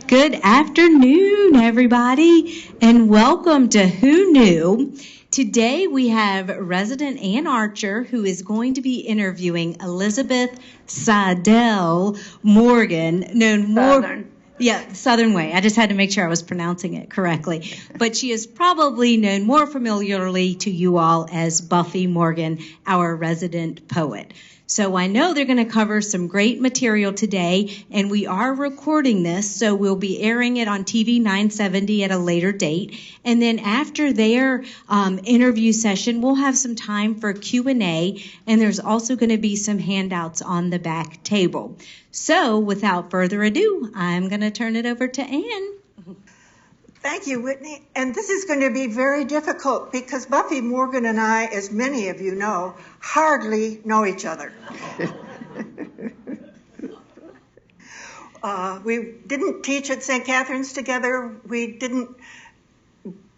Good afternoon, everybody, and welcome to Who Knew? Today we have resident Ann Archer, who is going to be interviewing Elizabeth Seidel Morgan, known more... Southern. Yeah, Southern Way. I just had to make sure I was pronouncing it correctly. But she is probably known more familiarly to you all as Buffy Morgan, our resident poet. So I know they're going to cover some great material today, and we are recording this, so we'll be airing it on TV 970 at a later date. And then after their interview session, we'll have some time for Q&A, and there's also going to be some handouts on the back table. So without further ado, I'm going to turn it over to Ann. Thank you, Whitney. And this is going to be very difficult because Buffy Morgan and I, as many of you know, hardly know each other. We didn't teach at St. Catherine's together. We didn't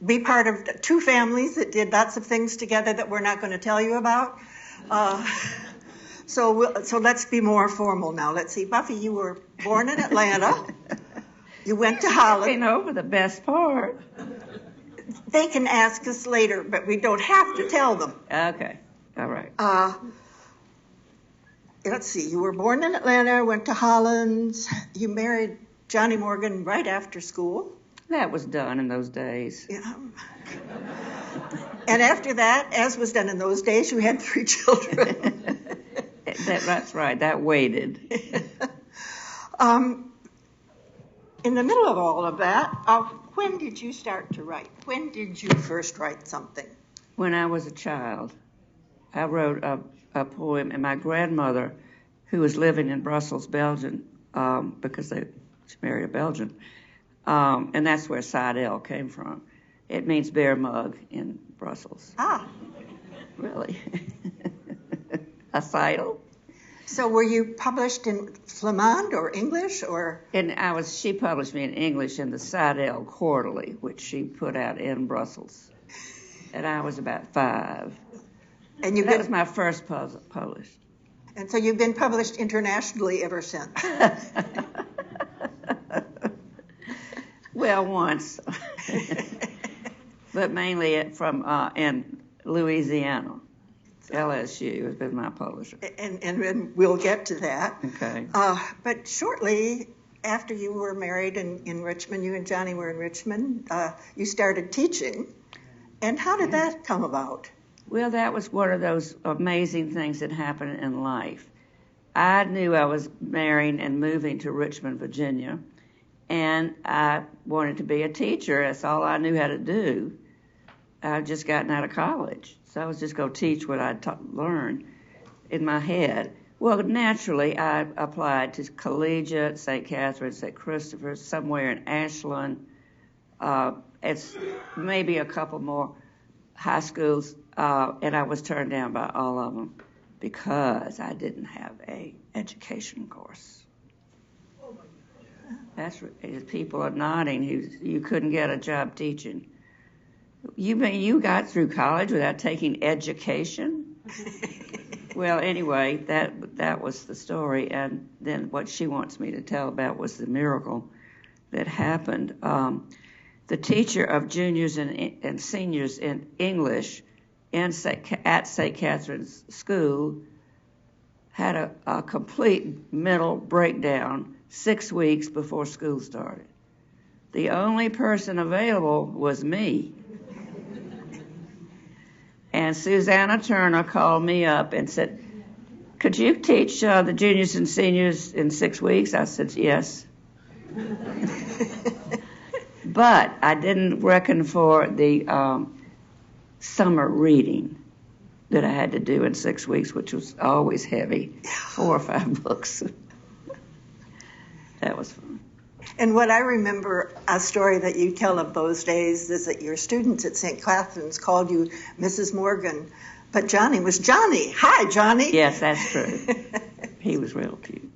be part of the two families that did lots of things together that we're not going to tell you about. So let's be more formal now. Let's see. Buffy, you were born in Atlanta. You went to Holland. You know the best part. They can ask us later, but we don't have to tell them. Okay. All right. Let's see. You were born in Atlanta, went to Holland. You married Johnny Morgan right after school. That was done in those days. Yeah. And after that, as was done in those days, you had 3 children. That's right. That waited. In the middle of all of that, when did you start to write? When did you first write something? When I was a child, I wrote a poem, and my grandmother, who was living in Brussels, Belgium, because she married a Belgian, and that's where Seidel came from. It means bear mug in Brussels. Ah. Really? A Seidel? So were you published in Flamand or English or? And she published me in English in the Seidel Quarterly, which she put out in Brussels. And I was about 5. And that was my first published. And so you've been published internationally ever since? Well, once. But mainly from in Louisiana. LSU has been my publisher. And we'll get to that. Okay. But shortly after you were married in Richmond, you and Johnny were in Richmond, you started teaching. And how did that come about? Well, that was one of those amazing things that happened in life. I knew I was marrying and moving to Richmond, Virginia, and I wanted to be a teacher. That's all I knew how to do. I'd just gotten out of college. So I was just going to teach what I'd learned in my head. Well, naturally, I applied to collegiate, St. Catherine's, St. Christopher's, somewhere in Ashland. It's maybe a couple more high schools, and I was turned down by all of them because I didn't have a education course. That's people are nodding. You couldn't get a job teaching. You mean you got through college without taking education? Well, anyway, that was the story. And then what she wants me to tell about was the miracle that happened. The teacher of juniors and seniors in English at St. Catherine's School had a complete mental breakdown 6 weeks before school started. The only person available was me. And Susanna Turner called me up and said, "Could you teach the juniors and seniors in 6 weeks?" I said, "Yes." But I didn't reckon for the summer reading that I had to do in 6 weeks, which was always heavy, 4 or 5 books. That was fun. And what I remember, a story that you tell of those days, is that your students at St. Catherine's called you Mrs. Morgan, but Johnny was Johnny. Hi, Johnny. Yes, that's true. He was real cute.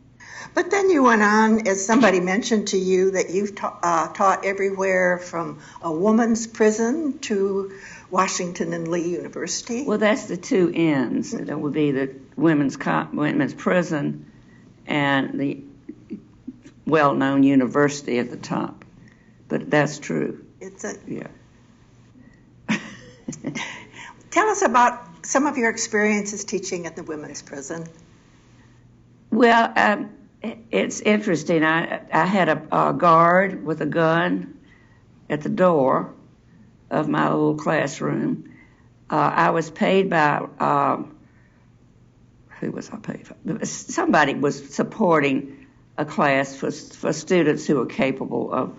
But then you went on, as somebody mentioned to you, that you've taught everywhere from a woman's prison to Washington and Lee University. Well, that's the 2 ends. That would be the women's prison and the well-known university at the top. But that's true. Yeah. Tell us about some of your experiences teaching at the women's prison. Well, it's interesting. I had a guard with a gun at the door of my little classroom. I was paid by, who was I paid for? Somebody was supporting a class for students who were capable of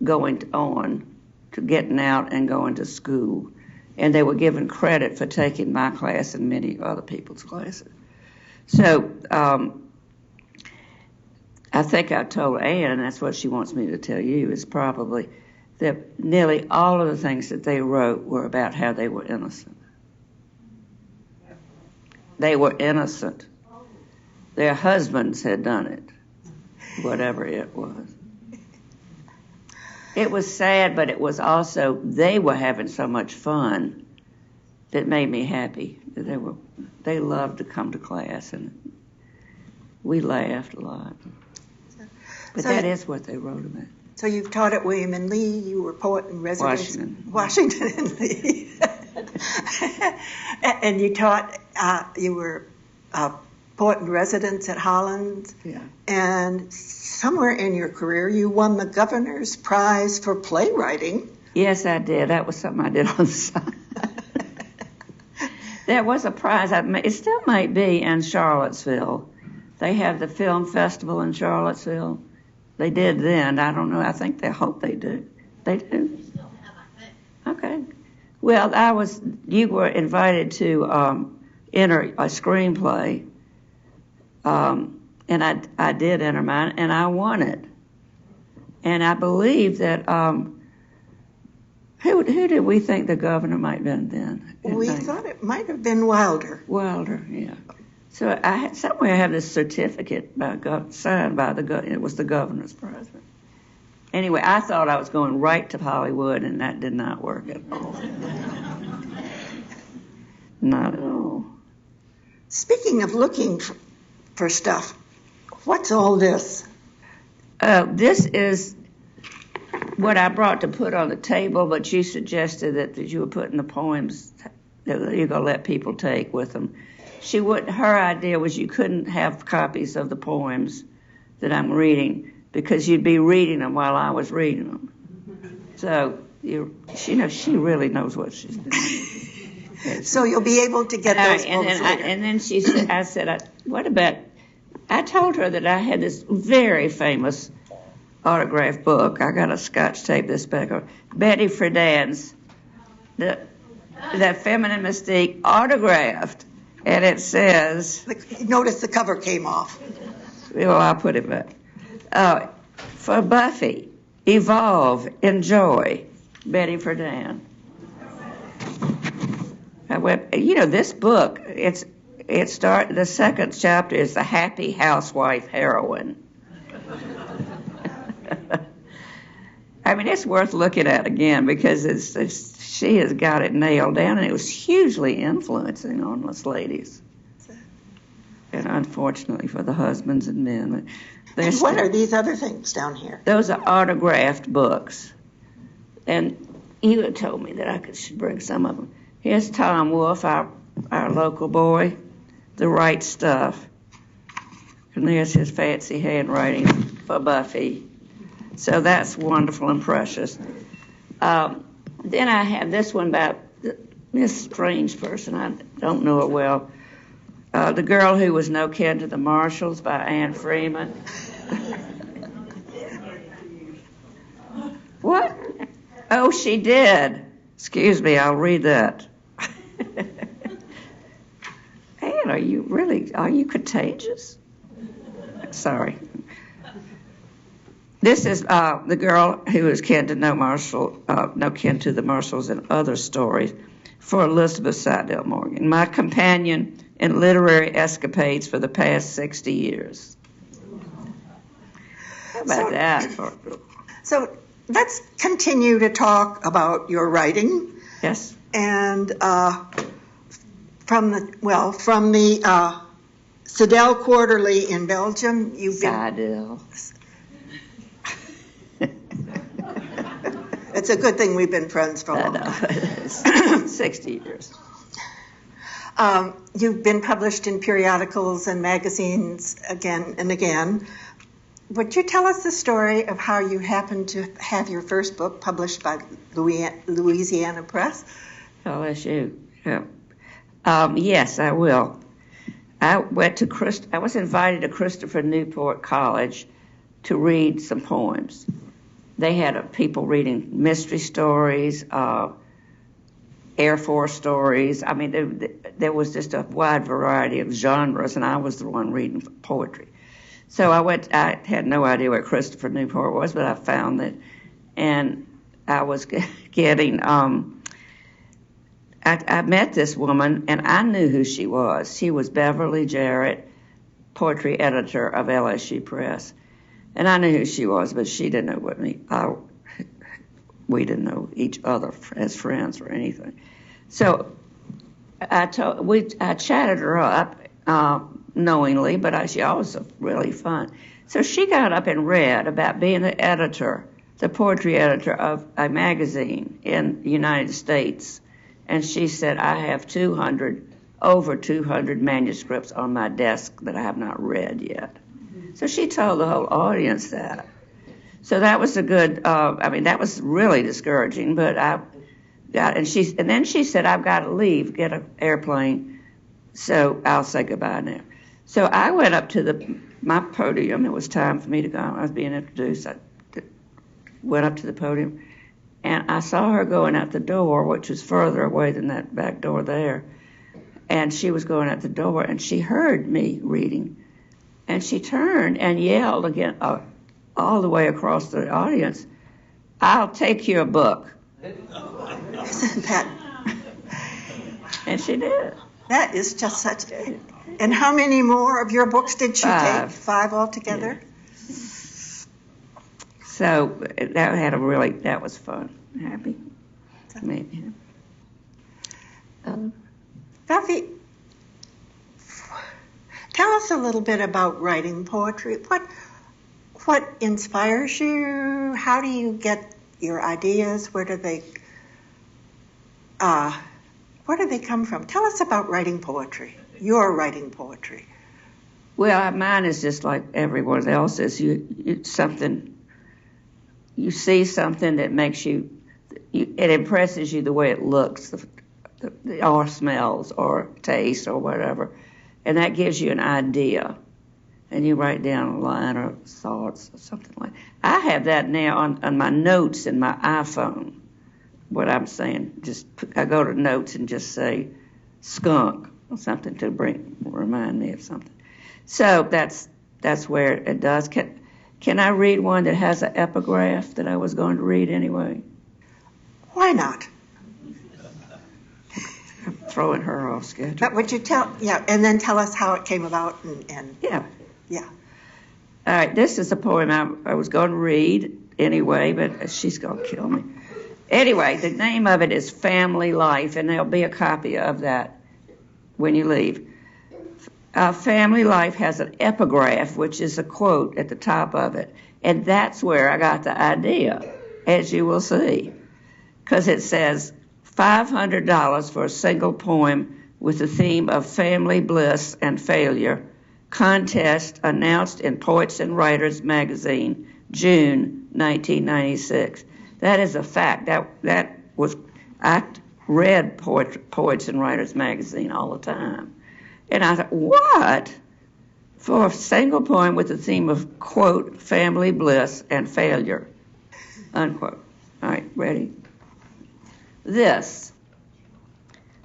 going on to getting out and going to school. And they were given credit for taking my class and many other people's classes. So I think I told Ann, and that's what she wants me to tell you, is probably that nearly all of the things that they wrote were about how they were innocent. They were innocent. Their husbands had done it, whatever it was. It was sad, but it was also, they were having so much fun that made me happy. They loved to come to class, and we laughed a lot. But so that is what they wrote about. So you've taught at William and Lee. You were poet in residence. Washington and Lee. And you taught, you were poet in residence at Holland. Yeah. And somewhere in your career, you won the governor's prize for playwriting. Yes, I did. That was something I did on the side. There was a prize. It still might be in Charlottesville. They have the film festival in Charlottesville. They did then. I don't know. I think they hope they do. They do. Okay. Well, you were invited to enter a screenplay, and I did enter mine, and I won it. And I believe that who did we think the governor might have been then? We thought it might have been Wilder. Wilder, yeah. So somewhere I have this certificate signed by the governor. It was the governor's prize. Anyway, I thought I was going right to Hollywood, and that did not work at all. Not at all. Speaking of looking for stuff, what's all this? This is what I brought to put on the table, but you suggested that you were putting the poems that you're going to let people take with them. Her idea was you couldn't have copies of the poems that I'm reading because you'd be reading them while I was reading them. So she really knows what she's doing. So you'll be able to get those poems later. And then she said, what about? I told her that I had this very famous autograph book. I got a Scotch tape this back on Betty Friedan's the Feminine Mystique autographed. And it says... Notice the cover came off. Well, I'll put it back. For Buffy, evolve, enjoy, Betty Friedan. This book, the second chapter is the happy housewife heroine. I mean, it's worth looking at again because she has got it nailed down, and it was hugely influencing on us ladies. And unfortunately for the husbands and men. And what are these other things down here? Those are autographed books. And you had told me that I should bring some of them. Here's Tom Wolfe, our local boy, The Right Stuff. And there's his fancy handwriting for Buffy. So that's wonderful and precious. Then I have this one about this strange person. I don't know it well. The Girl Who Was No Kin to the Marshalls by Anne Freeman. What? Oh, she did. Excuse me, I'll read that. Anne, are you contagious? Sorry. This is the girl who is kin to no kin to the Marshalls and other stories for Elizabeth Seidel Morgan, my companion in literary escapades for the past 60 years. How about that? So let's continue to talk about your writing. Yes. And from the Seidel Quarterly in Belgium, you've been... Seidel. It's a good thing we've been friends for a long time. 60 years. You've been published in periodicals and magazines again and again. Would you tell us the story of how you happened to have your first book published by Louisiana Press? LSU. Yeah. Yes, I will. I was invited to Christopher Newport College to read some poems. They had people reading mystery stories, Air Force stories. I mean, there was just a wide variety of genres, and I was the one reading poetry. So I had no idea what Christopher Newport was, but I found it, and I was getting. I met this woman, and I knew who she was. She was Beverly Jarrett, poetry editor of LSU Press. And I knew who she was, but she didn't know what me. We didn't know each other as friends or anything. So I chatted her up knowingly, but she always was really fun. So she got up and read about being the editor, the poetry editor of a magazine in the United States. And she said, I have over 200 manuscripts on my desk that I have not read yet. So she told the whole audience that. So that was a good, that was really discouraging, but and then she said, I've got to leave, get an airplane, so I'll say goodbye now. So I went up to my podium. It was time for me to go. I was being introduced. I went up to the podium. And I saw her going out the door, which was further away than that back door there. And she was going out the door, and she heard me reading. And she turned and yelled again, all the way across the audience, I'll take your book. Isn't that? And she did. That is just such. And how many more of your books did she take? 5 altogether? Yeah. So that was fun. Happy. Maybe. Buffy, tell us a little bit about writing poetry. What inspires you? How do you get your ideas? Where do they come from? Tell us about writing poetry. Your writing poetry. Well, mine is just like everyone else's. You see something that makes it impresses you the way it looks, or smells, or tastes, or whatever, and that gives you an idea, and you write down a line or thoughts or something like that. I have that now on my notes in my iPhone. What I'm saying, I go to notes and just say skunk or something to remind me of something. So that's where it does. Can I read one that has an epigraph that I was going to read anyway? Why not? I'm throwing her off schedule. But would you and then tell us how it came about and Yeah. Yeah. All right, this is a poem I was going to read anyway, but she's going to kill me. Anyway, the name of it is Family Life, and there'll be a copy of that when you leave. Family Life has an epigraph, which is a quote at the top of it. And that's where I got the idea, as you will see. Because it says $500 for a single poem with the theme of family bliss and failure. Contest announced in Poets and Writers magazine, June 1996. That is a fact. I read Poets and Writers magazine all the time. And I thought, what? For a single poem with the theme of, quote, family bliss and failure, unquote. All right, ready? This.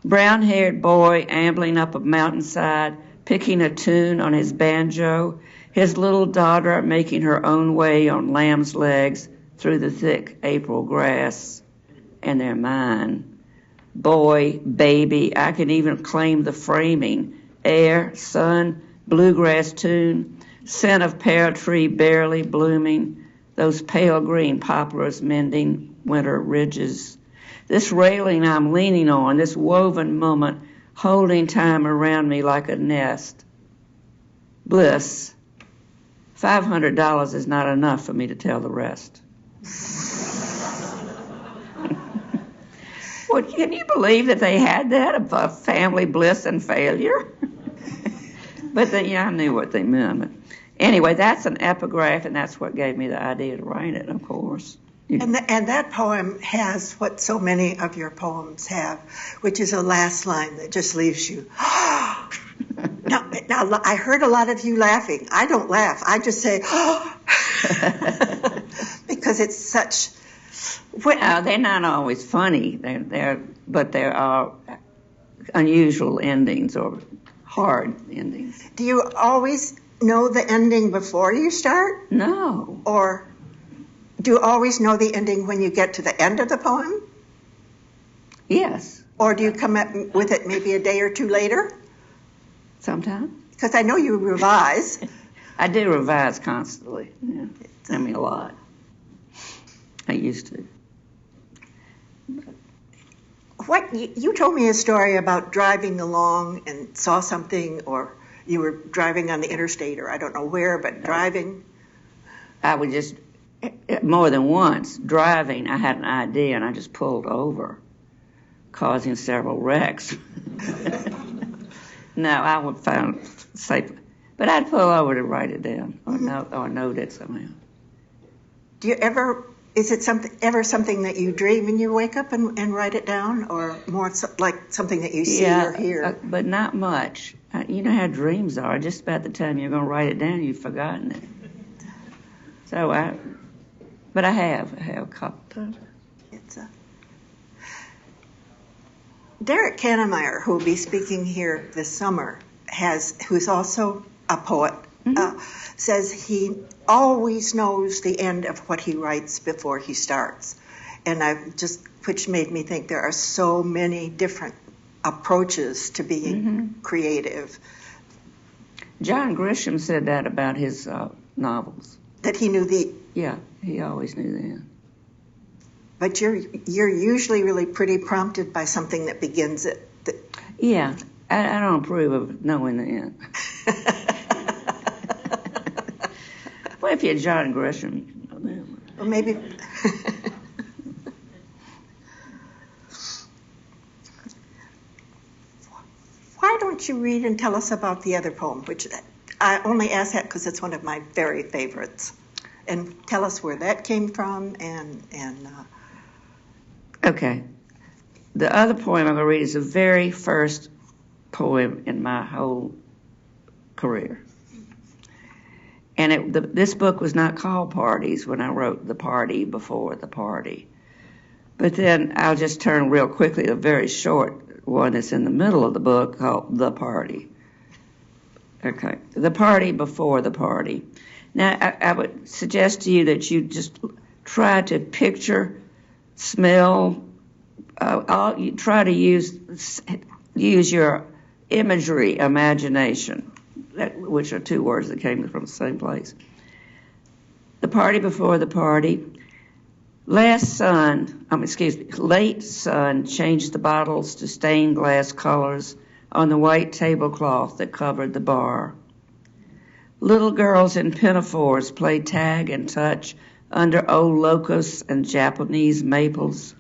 Brown-haired boy ambling up a mountainside, picking a tune on his banjo, his little daughter making her own way on lamb's legs through the thick April grass, and they're mine. Boy, baby, I can even claim the framing. Air, sun, bluegrass tune, scent of pear tree barely blooming, those pale green poplars mending winter ridges. This railing I'm leaning on, this woven moment, holding time around me like a nest. Bliss. $500 is not enough for me to tell the rest. Well, can you believe that they had that of family bliss and failure? But I knew what they meant. But anyway, that's an epigraph, and that's what gave me the idea to write it, of course. And that poem has what so many of your poems have, which is a last line that just leaves you. Now, I heard a lot of you laughing. I don't laugh. I just say, because it's such. They're not always funny. But there are unusual endings or hard endings. Do you always know the ending before you start? No. Or do you always know the ending when you get to the end of the poem? Yes. Or do you come up with it maybe a day or two later? Sometimes. Because I know you revise. I do revise constantly. Yeah. I mean, a lot. I used to. What you told me a story about driving along and saw something, or you were driving on the interstate, or I don't know where, but driving. I would just, more than once, driving, I had an idea and I just pulled over, causing several wrecks. No, I would find safe, but I'd pull over to write it down or note it somehow. Do you ever? Is it something that you dream and you wake up and write it down, or more like something that you see or hear? But not much. You know how dreams are. Just about the time you're going to write it down, you've forgotten it. So I have a couple times. Derek Kannemeyer, who will be speaking here this summer, who's also a poet, says he always knows the end of what he writes before he starts. And which made me think there are so many different approaches to being creative. John Grisham said that about his novels. That he knew Yeah, he always knew that. But you're usually really pretty prompted by something that begins it. Yeah, I don't approve of knowing the end. Well, if you're John Grisham, you know that. Well, maybe. Why don't you read and tell us about the other poem, which I only ask that because it's one of my very favorites. And tell us where that came from and Okay. The other poem I'm going to read is the very first poem in my whole career. And this book was not called Parties when I wrote The Party Before the Party. But then I'll just turn real quickly to a very short one that's in the middle of the book called The Party. Okay. The Party Before the Party. Now, I would suggest to you that you just try to picture, smell, you try to use your imagery, imagination, which are two words that came from the same place. The Party Before the Party. Late sun changed the bottles to stained glass colors on the white tablecloth that covered the bar. Little girls in pinafores played tag and touch under old locusts and Japanese maples.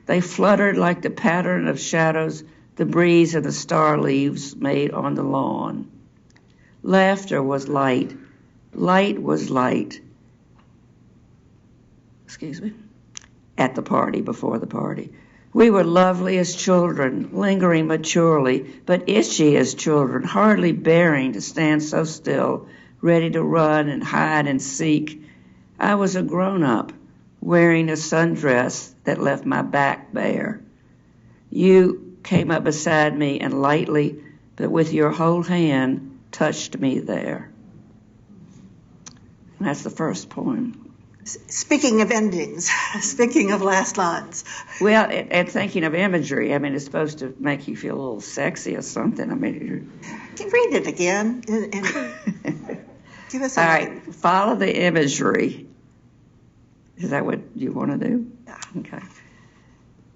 They fluttered like the pattern of shadows the breeze and the star leaves made on the lawn. Laughter was light. Light was light. At the party before the party. We were lovely as children, lingering maturely, but itchy as children, hardly bearing to stand so still, ready to run and hide and seek. I was a grown-up, wearing a sundress that left my back bare. You came up beside me and lightly, but with your whole hand, touched me there. And that's the first poem. Speaking of endings, speaking of last lines. Well, and thinking of imagery, I mean, it's supposed to make you feel a little sexy or something. I mean, read it again and give us all right, follow the imagery. Is that what you want to do? Yeah. Okay.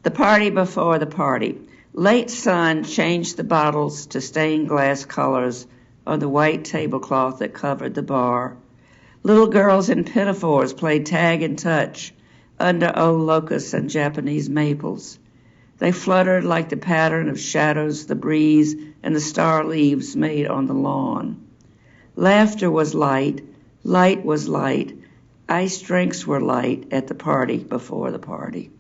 The Party Before the Party. Late sun changed the bottles to stained glass colors on the white tablecloth that covered the bar. Little girls in pinafores played tag and touch under old locusts and Japanese maples. They fluttered like the pattern of shadows the breeze and the star leaves made on the lawn. Laughter was light, light was light, iced drinks were light at the party before the party.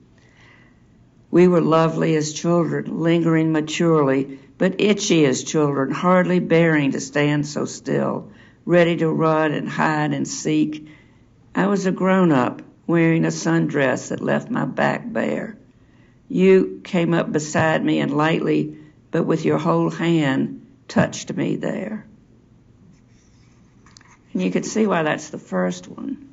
We were lovely as children, lingering maturely, but itchy as children, hardly bearing to stand so still, ready to run and hide and seek. I was a grown-up, wearing a sundress that left my back bare. You came up beside me and lightly, but with your whole hand, touched me there. And you could see why that's the first one.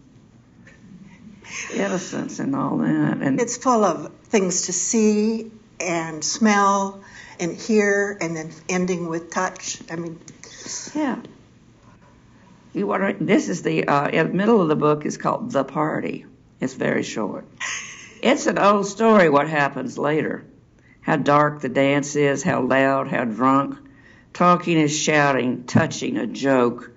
Innocence and all that. And it's full of things to see and smell and hear, and then ending with touch. I mean, yeah. You want to? This is the in the middle of the book is called The Party. It's very short. It's an old story. What happens later? How dark the dance is. How loud. How drunk. Talking is shouting. Touching a joke.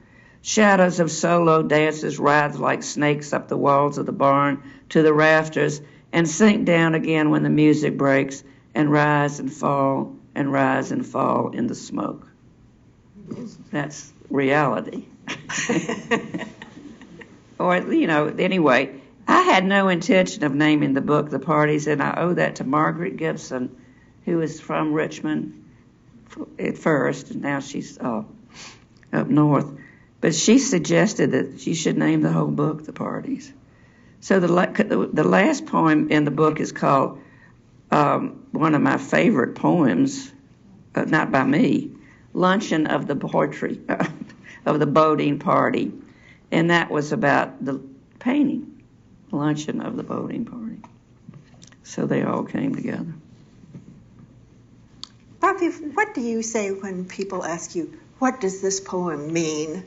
Shadows of solo dances writhe like snakes up the walls of the barn to the rafters and sink down again when the music breaks and rise and fall and rise and fall in the smoke. That's reality. Or, anyway, I had no intention of naming the book The Parties, and I owe that to Margaret Gibson, who is from Richmond at first, and now she's up north. But she suggested that she should name the whole book The Parties. So the last poem in the book is called one of my favorite poems, not by me, Luncheon of the Poetry, of the Boating Party. And that was about the painting, Luncheon of the Boating Party. So they all came together. Buffy, what do you say when people ask you, what does this poem mean?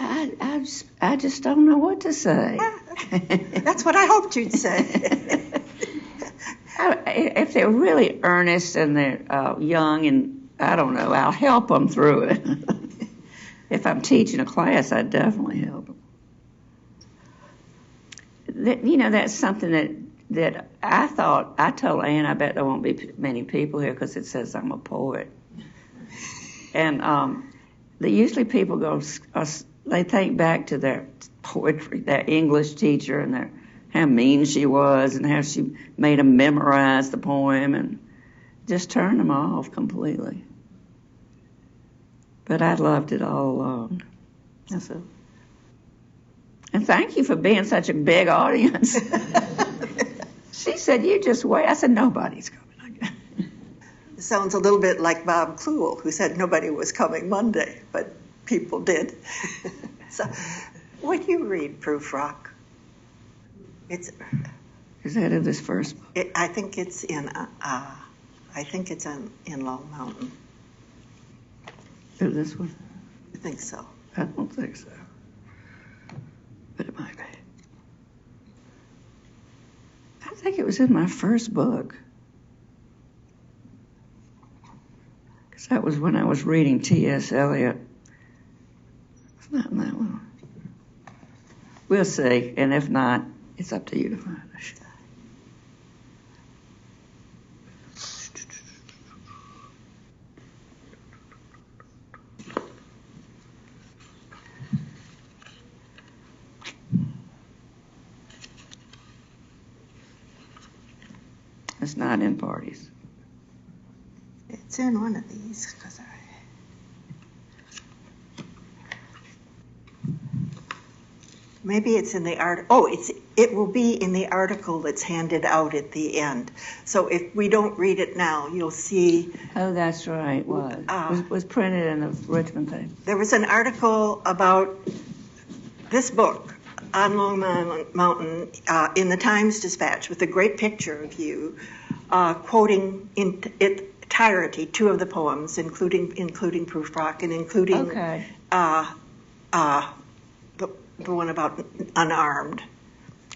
I just don't know what to say. That's what I hoped you'd say. If they're really earnest and they're young, and I don't know, I'll help them through it. If I'm teaching a class, I'd definitely help them. That's something that I told Ann, I bet there won't be many people here because it says I'm a poet. And usually people go, they think back to their poetry, their English teacher, and how mean she was, and how she made them memorize the poem, and just turn them off completely. But I loved it all along. And thank you for being such a big audience. She said, you just wait. I said, nobody's coming. It sounds a little bit like Bob Kluel, who said nobody was coming Monday, but people did. So, when you read Proof Rock, is that in this first book? I think it's in Long Mountain. Is this one? I think so. I don't think so, but it might be. I think it was in my first book. Because that was when I was reading T.S. Eliot. It's not in that one. We'll see, and if not, it's up to you to find it. It's not in Parties. It's in one of these, because maybe it's in the article. Oh, it will be in the article that's handed out at the end. So if we don't read it now, you'll see. Oh, that's right. It was printed in the Richmond paper. There was an article about this book on Long Mountain in the Times-Dispatch with a great picture of you quoting in entirety two of the poems, including Proof Rock and including the one about unarmed,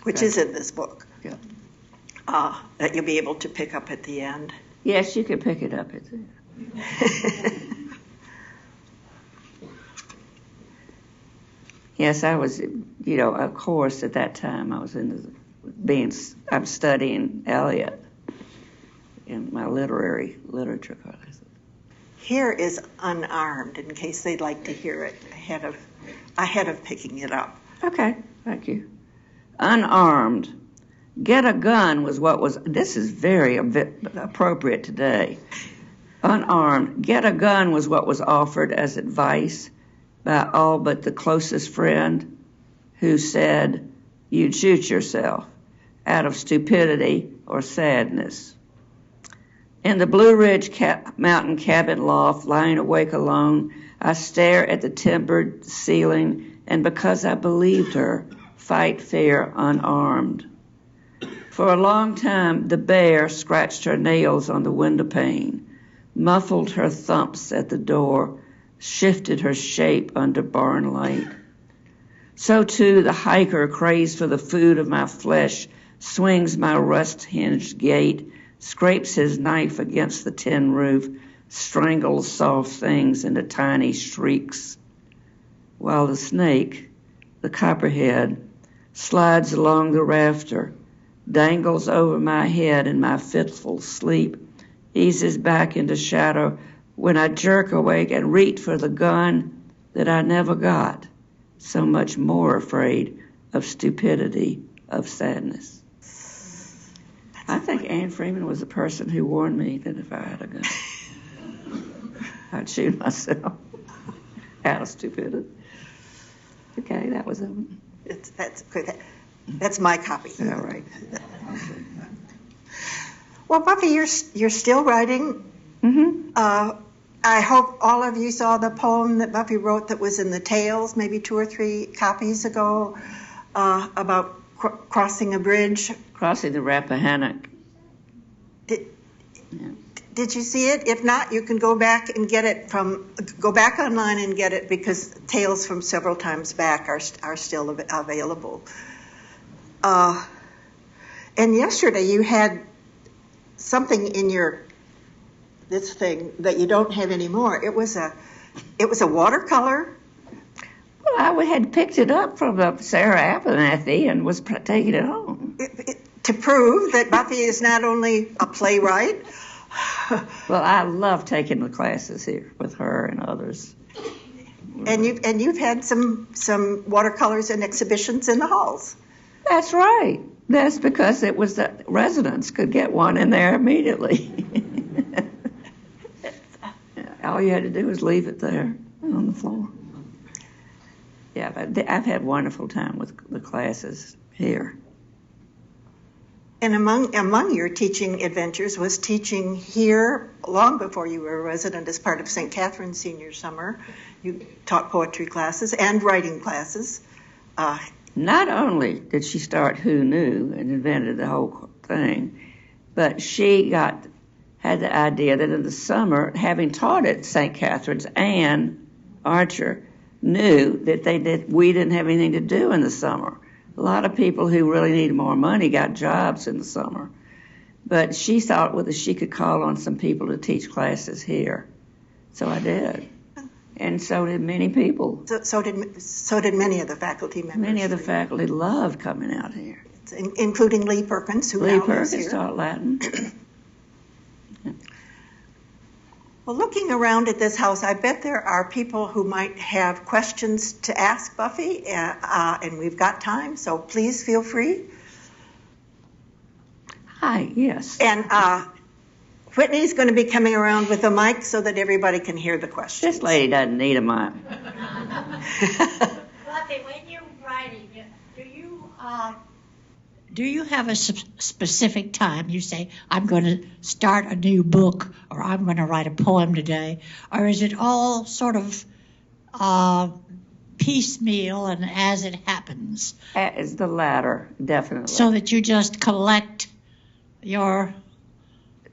which is in this book. Yeah. That you'll be able to pick up at the end. Yes, you can pick it up at the end. Yes, I was, of course, at that time I was I'm studying Eliot in my literature classes. Here is Unarmed, in case they'd like to hear it ahead of picking it up. Okay, thank you. Unarmed. Get a gun was what was, this is very appropriate today. Unarmed. Get a gun was what was offered as advice by all but the closest friend, who said you'd shoot yourself out of stupidity or sadness. In the Blue Ridge mountain cabin loft, lying awake alone, I stare at the timbered ceiling, and because I believed her, fight fair unarmed. For a long time, the bear scratched her nails on the window pane, muffled her thumps at the door, shifted her shape under barn light. So too the hiker, crazed for the food of my flesh, swings my rust-hinged gait, scrapes his knife against the tin roof, strangles soft things into tiny shrieks, while the snake, the copperhead, slides along the rafter, dangles over my head in my fitful sleep, eases back into shadow when I jerk awake and reach for the gun that I never got, so much more afraid of stupidity, of sadness. I think Anne Freeman was the person who warned me that if I had a gun, I'd shoot myself out of stupidity. Okay, that was it. That's my copy. All right. Well, Buffy, you're still writing. Mm-hmm. I hope all of you saw the poem that Buffy wrote that was in the Tales, maybe 2 or 3 copies ago, about crossing a bridge. Crossing the Rappahannock. Did you see it? If not, you can go back and get it go back online and get it, because Tales from several times back are still available. And yesterday you had something in this thing that you don't have anymore. It was a watercolor. Well, I had picked it up from Sarah Abernathy and was taking it home. To prove that Buffy is not only a playwright. Well, I love taking the classes here with her and others. And you've had some watercolors and exhibitions in the halls. That's right. That's because it was that residents could get one in there immediately. All you had to do was leave it there on the floor. Yeah, but I've had a wonderful time with the classes here. And among your teaching adventures was teaching here long before you were a resident as part of St. Catherine's Senior Summer. You taught poetry classes and writing classes. Not only did she start Who Knew and invented the whole thing, but she had the idea that in the summer, having taught at St. Catherine's, Anne Archer knew that we didn't have anything to do in the summer. A lot of people who really needed more money got jobs in the summer. But she thought whether she could call on some people to teach classes here. So I did. And so did many people. So did many of the faculty members. Many of the faculty loved coming out here. Including Lee Perkins, who now lives here. Lee Perkins taught Latin. Well, looking around at this house, I bet there are people who might have questions to ask Buffy, and we've got time, so please feel free. Hi, yes. And Whitney's going to be coming around with a mic so that everybody can hear the questions. This lady doesn't need a mic. Buffy, when you're writing, do you have a specific time? You say, I'm going to start a new book, or I'm going to write a poem today, or is it all sort of piecemeal and as it happens? It's the latter, definitely. So that you just collect your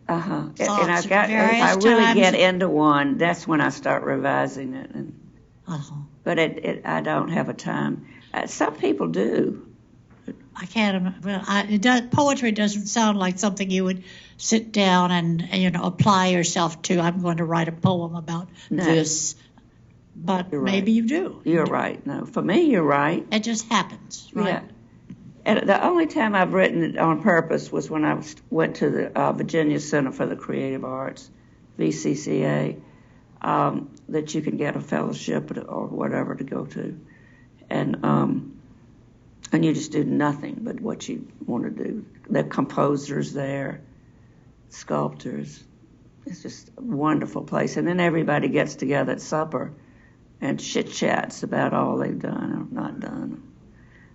thoughts and if I really get into one, that's when I start revising it. But I don't have a time. Some people do. I can't. Well, poetry doesn't sound like something you would sit down and apply yourself to. I'm going to write a poem about this. but You're maybe right. you do. You're right. No, for me, you're right. It just happens, right? Yeah. And the only time I've written it on purpose was when I went to the Virginia Center for the Creative Arts, VCCA, that you can get a fellowship or whatever to go to. And you just do nothing but what you want to do. The composers there, sculptors. It's just a wonderful place. And then everybody gets together at supper and chit-chats about all they've done or not done.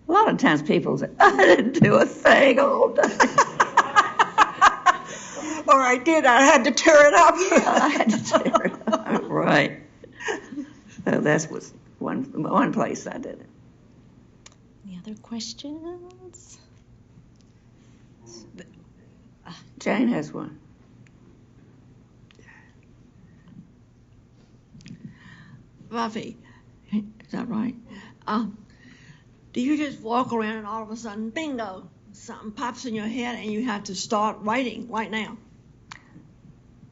A lot of times people say, I didn't do a thing all day. Or I did, I had to tear it up. I had to tear it up. Right. So that was one place I did it. Any other questions? Jane has one. Buffy, is that right? Do you just walk around and all of a sudden, bingo, something pops in your head and you have to start writing right now?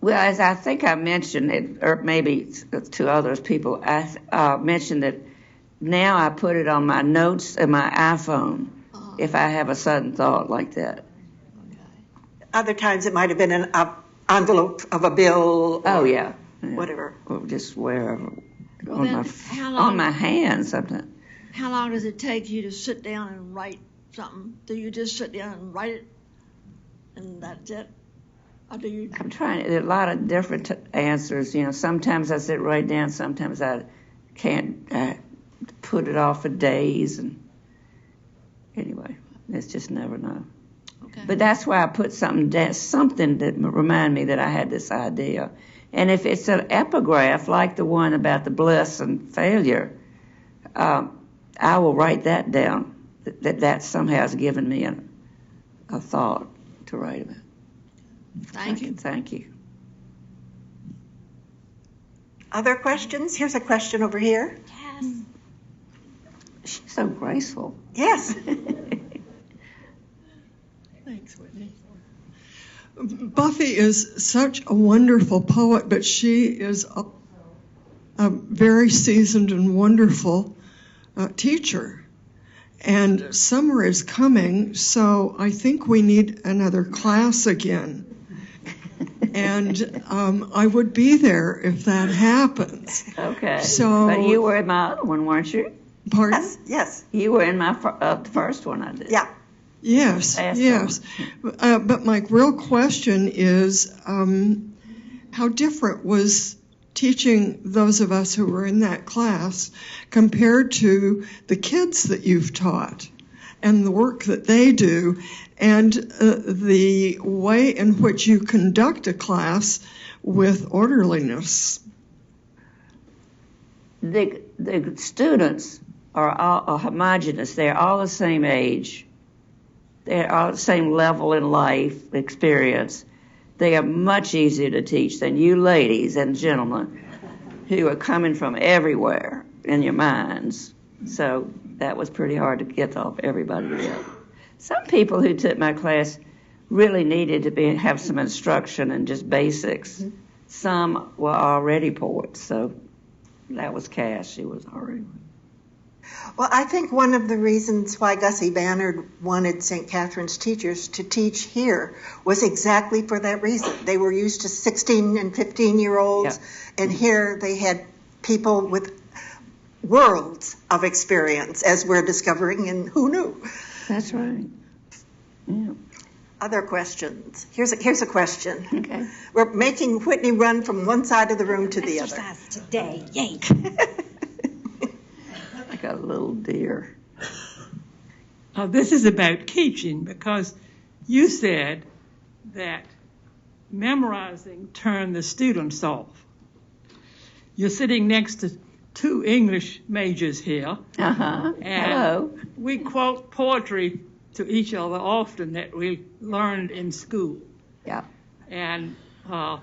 Well, as I think I mentioned it, or maybe to others people, I mentioned that now I put it on my notes in my iPhone if I have a sudden thought like that. Other times it might have been an envelope of a bill. Oh, yeah. Whatever. Or just wherever. Well, on, then, on my hand sometimes. How long does it take you to sit down and write something? Do you just sit down and write it and that's it? Or do you? I'm trying. There are a lot of different answers. You know, sometimes I sit right down. Sometimes I can't put it off for days. And anyway, it's just never know. Okay. But that's why I put something that remind me that I had this idea. And if it's an epigraph like the one about the bliss and failure, I will write that down. That somehow has given me a thought to write about. Thank you. Thank you. Other questions? Here's a question over here. Yes. She's so graceful. Yes. Thanks, Whitney. Buffy is such a wonderful poet, but she is a very seasoned and wonderful teacher. And summer is coming, so I think we need another class again. And I would be there if that happens. Okay. So, but you were in my other one, weren't you? Pardon? Yes. Yes. You were in my the first one I did. Yeah. Yes, Last yes. But my real question is, how different was teaching those of us who were in that class compared to the kids that you've taught and the work that they do and the way in which you conduct a class with orderliness? The students are all homogenous. They're all the same age. They're all the same level in life experience. They are much easier to teach than you ladies and gentlemen who are coming from everywhere in your minds. So that was pretty hard to get off everybody together. Some people who took my class really needed to have some instruction and just basics. Mm-hmm. Some were already poets, so that was Cass. She was already. Well, I think one of the reasons why Gussie Bannard wanted St. Catherine's teachers to teach here was exactly for that reason. They were used to 16 and 15-year-olds, and here they had people with worlds of experience, as we're discovering, and who knew? That's right. Yeah. Other questions? Here's a question. Okay. We're making Whitney run from one side of the room to the other. Exercise today. Yay. Like a little deer. This is about teaching, because you said that memorizing turned the students off. You're sitting next to two English majors here. Uh-huh. And hello. We quote poetry to each other often that we learned in school. Yeah. And I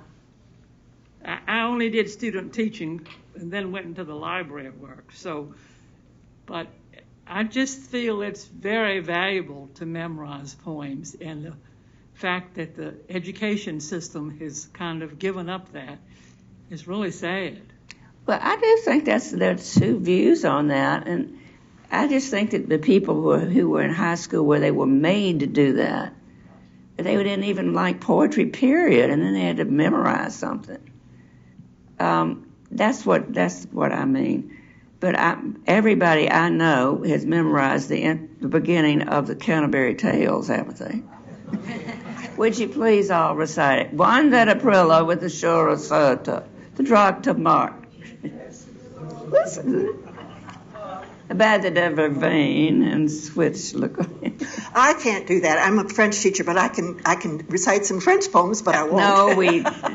only did student teaching and then went into the library work. But I just feel it's very valuable to memorize poems, and the fact that the education system has kind of given up that is really sad. Well, I do think there are two views on that, and I just think that the people who were in high school where they were made to do that, they didn't even like poetry, period, and then they had to memorize something. That's what I mean. But everybody I know has memorized the beginning of the Canterbury Tales, haven't they? Would you please all recite it? Wanda Aprilla with the shore of Sota, the drop to Mark. Listen. About the vervain and switch. Look. I can't do that. I'm a French teacher, but I can recite some French poems, but I won't.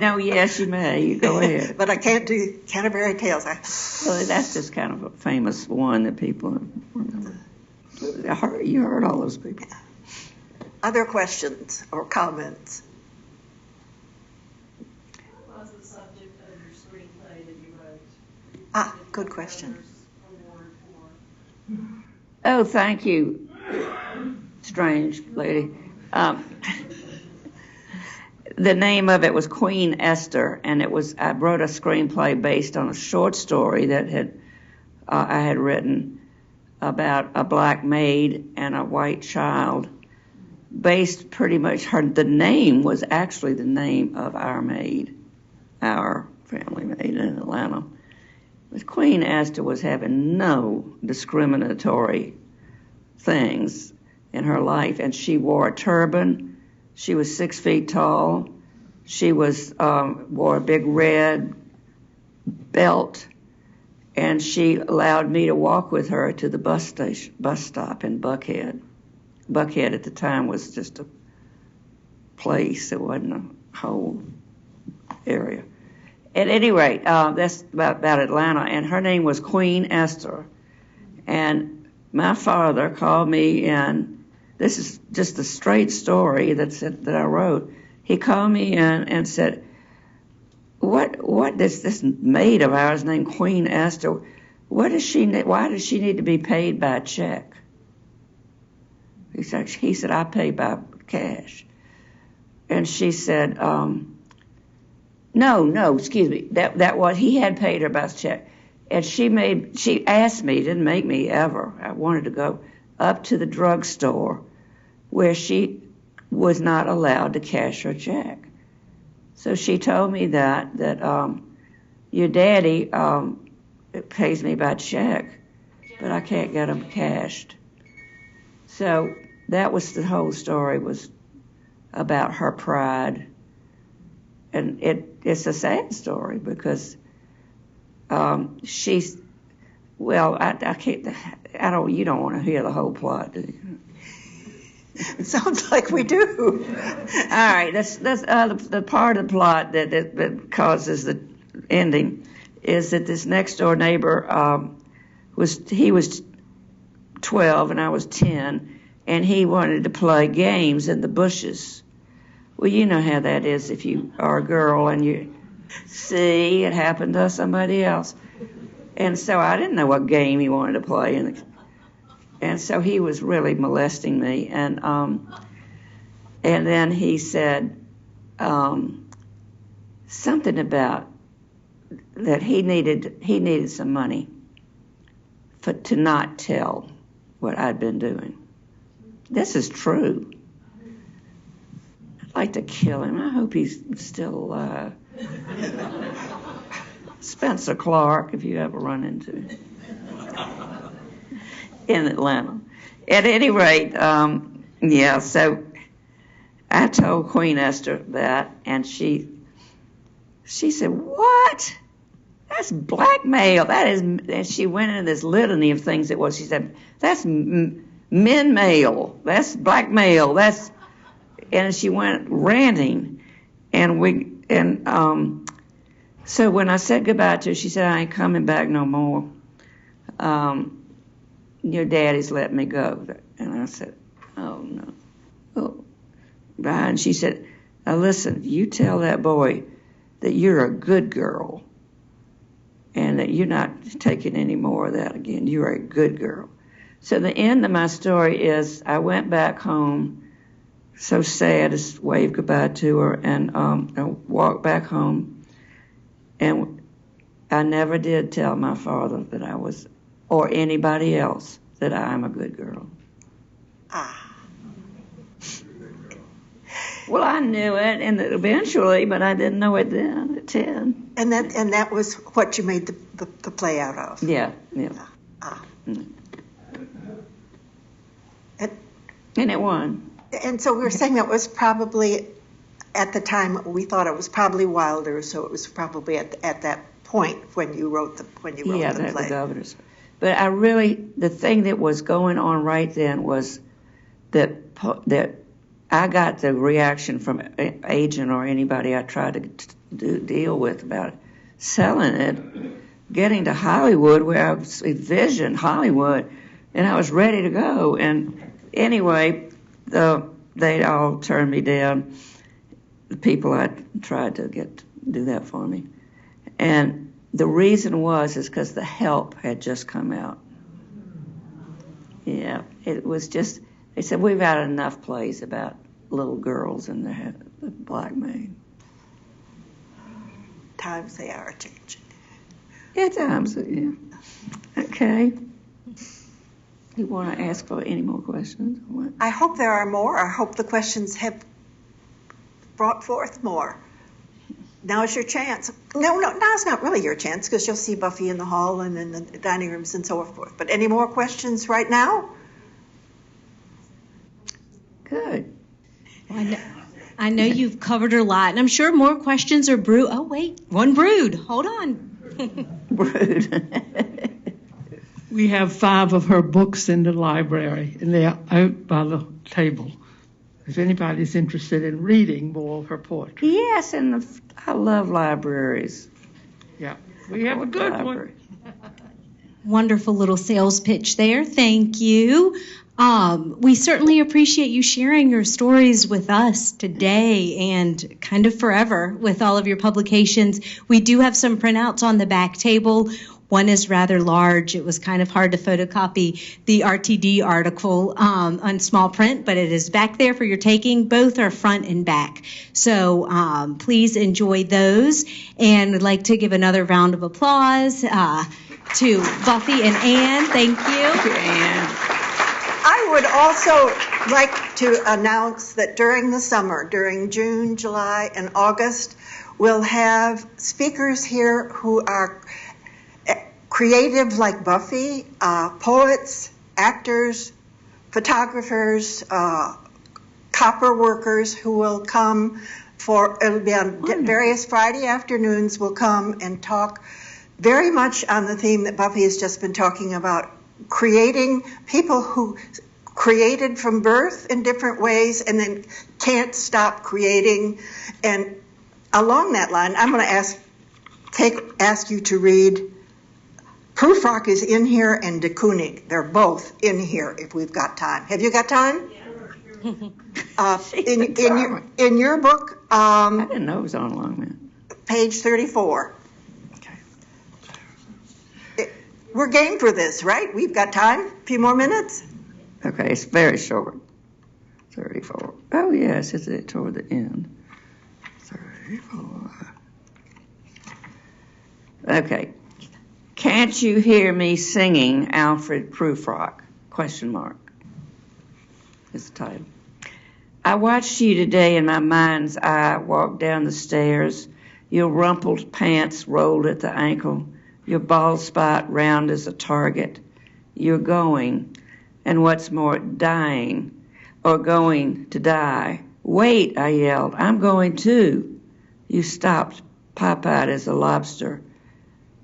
No, yes, you may. You go ahead. But I can't do Canterbury Tales. Well, that's just kind of a famous one that people remember. You heard all those people. Other questions or comments? What was the subject of your screenplay that you wrote? Good question. Oh, thank you, strange lady. The name of it was Queen Esther, and I wrote a screenplay based on a short story that I had written about a black maid and a white child. Based pretty much the name was actually the name of our maid, our family maid in Atlanta. Queen Esther was having no discriminatory things in her life, and she wore a turban. She was 6 feet tall. She wore a big red belt, and she allowed me to walk with her to the bus stop in Buckhead. Buckhead at the time was just a place; it wasn't a whole area. At any rate, that's about Atlanta, and her name was Queen Esther. And my father called me in. This is just a straight story that I wrote. He called me in and said, "What this maid of ours named Queen Esther? Why does she need to be paid by check?" He said, "I pay by cash." And she said, No, excuse me. That was, he had paid her by check. And she asked me, didn't make me ever. I wanted to go up to the drugstore where she was not allowed to cash her check. So she told me that your daddy pays me by check, but I can't get them cashed. So that was the whole story, was about her pride. And it's a sad story because she's, well, I can't, you don't want to hear the whole plot, do you? It sounds like we do. All right, that's the part of the plot that causes the ending is that this next door neighbor was 12 and I was 10, and he wanted to play games in the bushes. Well, you know how that is if you are a girl and you see it happened to somebody else. And so I didn't know what game he wanted to play. And so he was really molesting me. And then he said something about that he needed some money to not tell what I'd been doing. This is true. I'd like to kill him. I hope he's still alive. Spencer Clark, if you ever run into him in Atlanta. At any rate, so I told Queen Esther that, and she said, "What? That's blackmail. That is," and she went into this litany of things it was. She said, "That's men mail. That's blackmail. That's," and she went ranting, so when I said goodbye to her, she said, "I ain't coming back no more. Your daddy's let me go." And I said, "Oh, no." Oh. And she said, "Now listen, you tell that boy that you're a good girl and that you're not taking any more of that again. You're a good girl." So the end of my story is I went back home, so sad, just waved goodbye to her, and I walked back home. And I never did tell my father that I was, or anybody else, that I'm a good girl. Well, I knew it, and eventually, but I didn't know it then at 10. And that was what you made the play out of. Yeah. And it won. And so we were saying that was probably, at the time, we thought it was probably Wilder, so it was probably at that point when you wrote the play. The Governors. But the thing that was going on right then was that I got the reaction from an agent or anybody I tried to deal with about selling it, getting to Hollywood, where I was envisioned Hollywood, and I was ready to go. And anyway, they all turned me down, the people I tried to get to do that for me. And the reason is because The Help had just come out. Yeah, it was just, they said, we've had enough plays about little girls and the black maid. Times they are changing. Yeah, times, yeah. Okay. You want to ask for any more questions? What? I hope there are more. I hope the questions have brought forth more. Now is your chance. No, now's not really your chance, because you'll see Buffy in the hall and in the dining rooms and so forth. But any more questions right now? Good. Well, I know you've covered a lot, and I'm sure more questions are brewed. Oh, wait, one brewed. Hold on. Brewed. We have 5 of her books in the library, and they're out by the table. If anybody's interested in reading more of her poetry. Yes, and I love libraries. Yeah, we have a good one. Wonderful little sales pitch there. Thank you. We certainly appreciate you sharing your stories with us today and kind of forever with all of your publications. We do have some printouts on the back table. One is rather large. It was kind of hard to photocopy the RTD article on small print, but it is back there for your taking. Both are front and back. So please enjoy those. And I'd like to give another round of applause to Buffy and Anne. Thank you. Thank you, Anne. I would also like to announce that during the summer, during June, July, and August, we'll have speakers here who are creative like Buffy, poets, actors, photographers, copper workers who will come it'll be on various Friday afternoons, will come and talk very much on the theme that Buffy has just been talking about, creating people who created from birth in different ways and then can't stop creating. And along that line, I'm going to ask you to read Prufrock is in here and de Kooning. They're both in here if we've got time. Have you got time? Yeah. In your book, I didn't know it was on long, man. Page 34. Okay. We're game for this, right? We've got time? A few more minutes? Okay, it's very short. 34. Oh, yes, it's toward the end. 34. Okay. Can't you hear me singing Alfred Prufrock? ? Is the title. I watched you today in my mind's eye walk down the stairs, your rumpled pants rolled at the ankle, your bald spot round as a target. You're going, and what's more, dying, or going to die. Wait, I yelled, I'm going too. You stopped, pop-eyed as a lobster.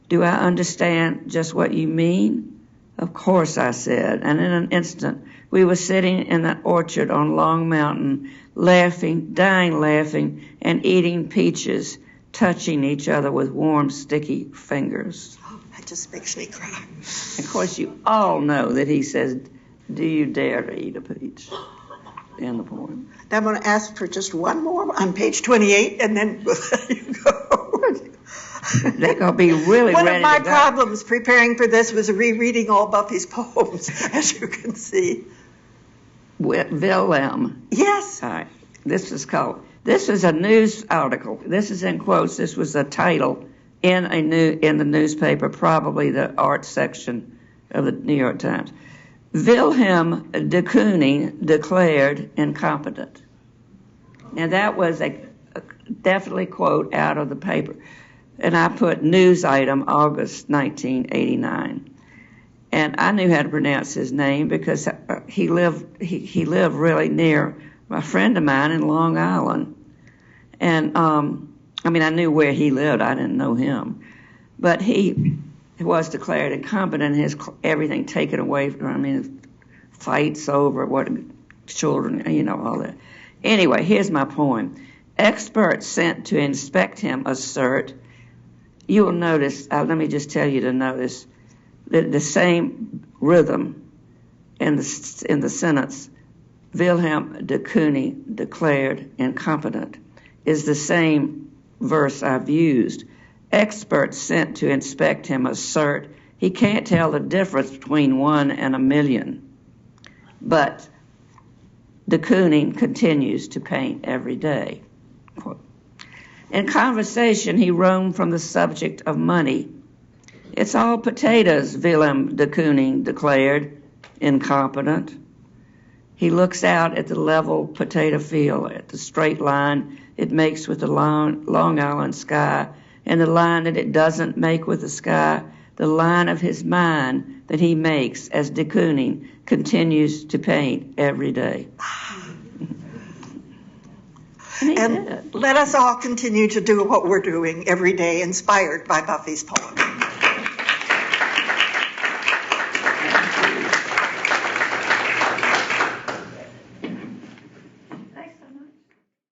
Do I understand just what you mean? Of course, I said, and in an instant, we were sitting in the orchard on Long Mountain, laughing, dying laughing, and eating peaches, touching each other with warm, sticky fingers. Oh, that just makes me cry. Of course, you all know that he says, do you dare to eat a peach? In the poem. I'm going to ask for just one more on page 28, and then we'll let you go. They're going to be really One ready of my to go. problems preparing for this was rereading all Buffy's poems, as you can see. Willem. Yes. All right. This is a news article. This is in quotes. This was the title in the newspaper, probably the art section of the New York Times. Wilhelm de Kooning declared incompetent. Now that was a definitely quote out of the paper. And I put news item August 1989. And I knew how to pronounce his name because he lived really near a friend of mine in Long Island. And I knew where he lived. I didn't know him. But he was declared incompetent, his everything taken away from him, fights over what children, all that. Anyway, here's my poem. Experts sent to inspect him assert, you will notice, let me just tell you to notice, the same rhythm in the sentence, Wilhelm de Kooning declared incompetent, is the same verse I've used. Experts sent to inspect him assert he can't tell the difference between 1 and 1,000,000. But de Kooning continues to paint every day. Quote. In conversation, he roamed from the subject of money. It's all potatoes, Wilhelm de Kooning declared, incompetent. He looks out at the level potato field, at the straight line it makes with the Long Island sky, and the line that it doesn't make with the sky, the line of his mind that he makes as de Kooning continues to paint every day. And let us all continue to do what we're doing every day, inspired by Buffy's poem.